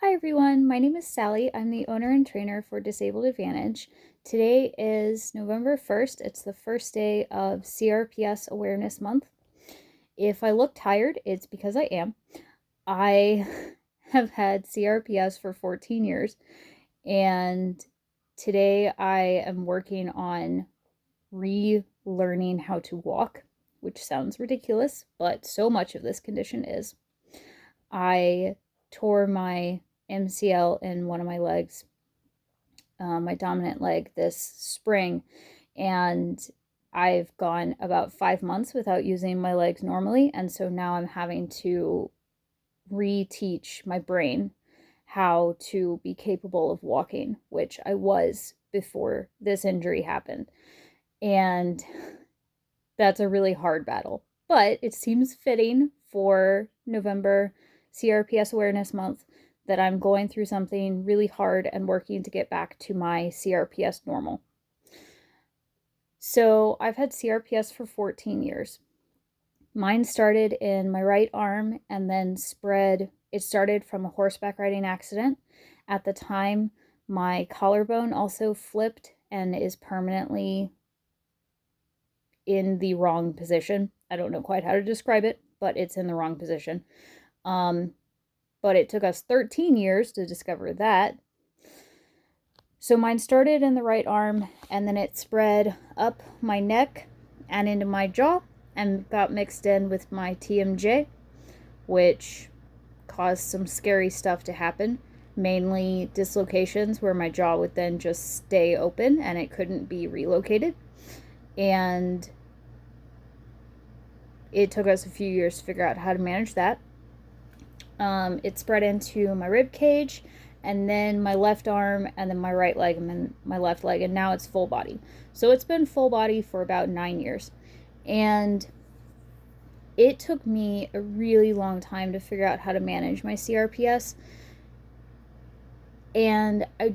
Hi everyone, my name is Sally. I'm the owner and trainer for Disabled Advantage. Today is November 1st. It's the first day of CRPS Awareness Month. If I look tired, it's because I am. I have had CRPS for 14 years, and today I am working on relearning how to walk, which sounds ridiculous, but so much of this condition is. I tore my MCL in one of my legs, my dominant leg, this spring, and I've gone about 5 months without using my legs normally, and so now I'm having to reteach my brain how to be capable of walking, which I was before this injury happened. And that's a really hard battle, but it seems fitting for November CRPS Awareness Month that I'm going through something really hard and working to get back to my CRPS normal. So I've had CRPS for 14 years. Mine started in my right arm and then spread. It started from a horseback riding accident. At the time, my collarbone also flipped and is permanently in the wrong position. I don't know quite how to describe it, but it's in the wrong position. But it took us 13 years to discover that. So mine started in the right arm, and then it spread up my neck and into my jaw and got mixed in with my TMJ, which caused some scary stuff to happen, mainly dislocations where my jaw would then just stay open and it couldn't be relocated. And it took us a few years to figure out how to manage that. It spread into my rib cage, and then my left arm, and then my right leg, and then my left leg, and now it's full body. So it's been full body for about 9 years. And it took me a really long time to figure out how to manage my CRPS. And I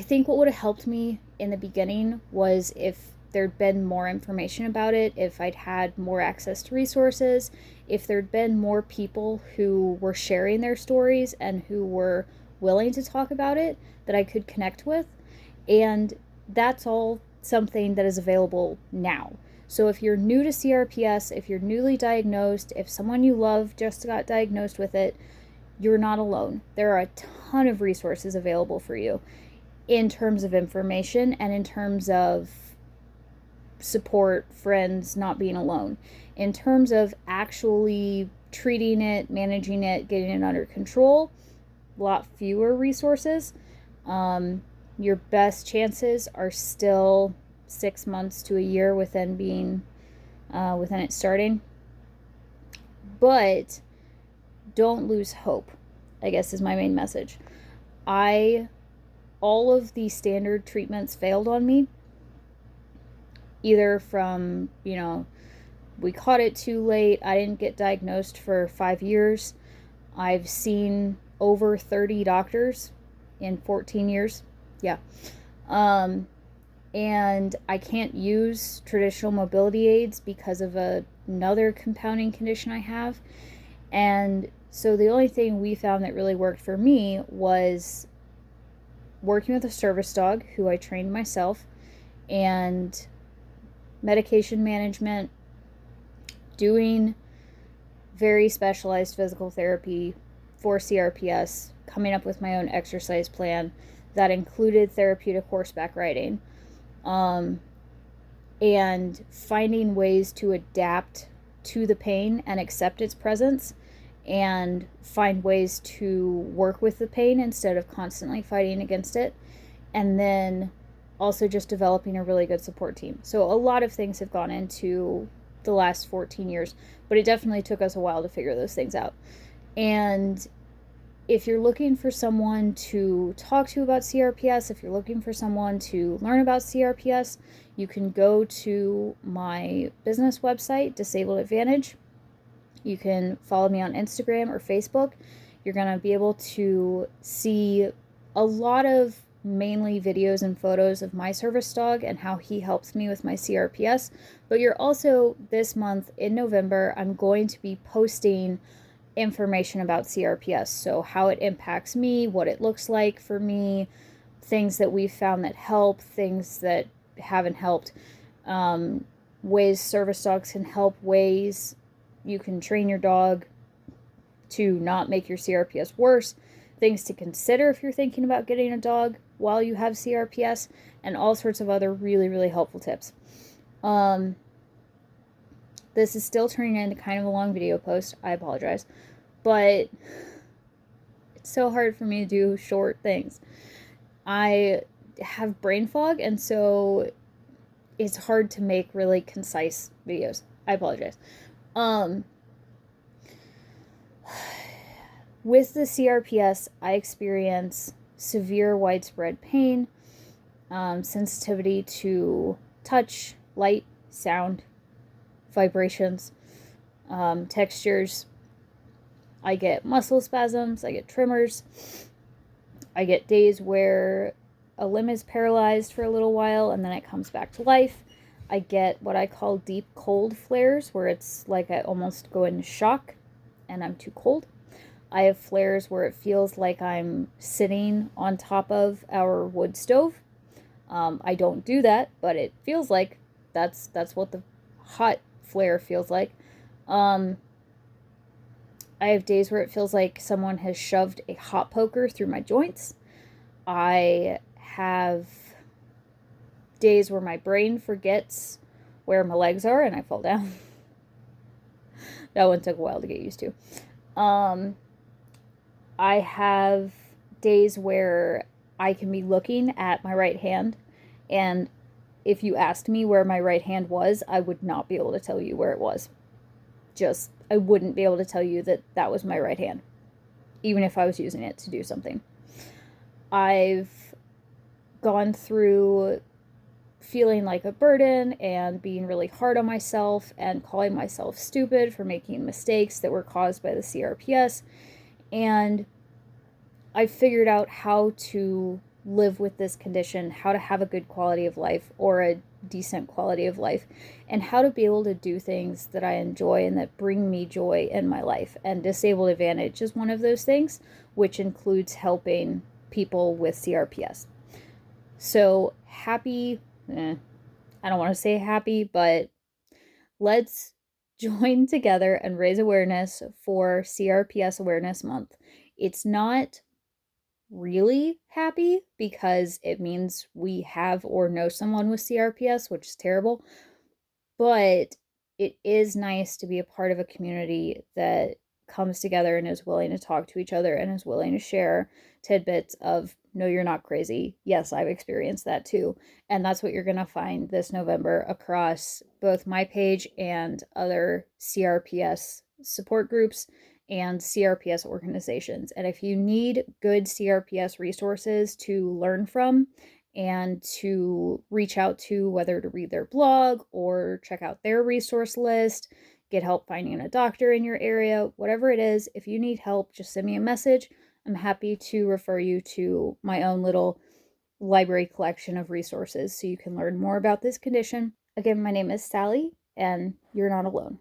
think what would have helped me in the beginning was if there'd been more information about it, if I'd had more access to resources, if there'd been more people who were sharing their stories and who were willing to talk about it that I could connect with. And that's all something that is available now. So if you're new to CRPS, if you're newly diagnosed, if someone you love just got diagnosed with it, you're not alone. There are a ton of resources available for you in terms of information and in terms of support, friends, not being alone. In terms of actually treating it, managing it, getting it under control, a lot fewer resources. Your best chances are still 6 months to a year within it starting. But don't lose hope, I guess, is my main message. All of the standard treatments failed on me, either from, we caught it too late, I didn't get diagnosed for 5 years, I've seen over 30 doctors in 14 years, yeah, and I can't use traditional mobility aids because of another compounding condition I have. And so the only thing we found that really worked for me was working with a service dog who I trained myself, and medication management, doing very specialized physical therapy for CRPS, coming up with my own exercise plan that included therapeutic horseback riding, and finding ways to adapt to the pain and accept its presence, and find ways to work with the pain instead of constantly fighting against it, and then also just developing a really good support team. So a lot of things have gone into the last 14 years, but it definitely took us a while to figure those things out. And if you're looking for someone to talk to about CRPS, if you're looking for someone to learn about CRPS, you can go to my business website, Disabled Advantage. You can follow me on Instagram or Facebook. You're going to be able to see a lot of mainly videos and photos of my service dog and how he helps me with my CRPS. But you're also, this month in November, I'm going to be posting information about CRPS. So how it impacts me, what it looks like for me, things that we've found that help, things that haven't helped, ways service dogs can help, ways you can train your dog to not make your CRPS worse, things to consider if you're thinking about getting a dog while you have CRPS, and all sorts of other really, really helpful tips. This is still turning into kind of a long video post. I apologize. But it's so hard for me to do short things. I have brain fog, and so it's hard to make really concise videos. I apologize. With the CRPS, I experience severe widespread pain, sensitivity to touch, light, sound, vibrations, textures. I get muscle spasms, I get tremors, I get days where a limb is paralyzed for a little while and then it comes back to life. I get what I call deep cold flares, where it's like I almost go into shock and I'm too cold. I have flares where it feels like I'm sitting on top of our wood stove. I don't do that, but it feels like that's what the hot flare feels like. I have days where it feels like someone has shoved a hot poker through my joints. I have days where my brain forgets where my legs are and I fall down. That one took a while to get used to. I have days where I can be looking at my right hand, and if you asked me where my right hand was, I would not be able to tell you where it was. I wouldn't be able to tell you that that was my right hand, even if I was using it to do something. I've gone through feeling like a burden and being really hard on myself and calling myself stupid for making mistakes that were caused by the CRPS. And I figured out how to live with this condition, how to have a good quality of life or a decent quality of life, and how to be able to do things that I enjoy and that bring me joy in my life. And Disabled Advantage is one of those things, which includes helping people with CRPS. So happy, I don't want to say happy, but let's join together and raise awareness for CRPS Awareness Month. It's not really happy because it means we have or know someone with CRPS, which is terrible, but it is nice to be a part of a community that comes together and is willing to talk to each other and is willing to share tidbits of, no, you're not crazy. Yes, I've experienced that too. And that's what you're going to find this November across both my page and other CRPS support groups and CRPS organizations. And if you need good CRPS resources to learn from and to reach out to, whether to read their blog or check out their resource list, get help finding a doctor in your area, whatever it is, if you need help, just send me a message. I'm happy to refer you to my own little library collection of resources so you can learn more about this condition. Again, my name is Sally, and you're not alone.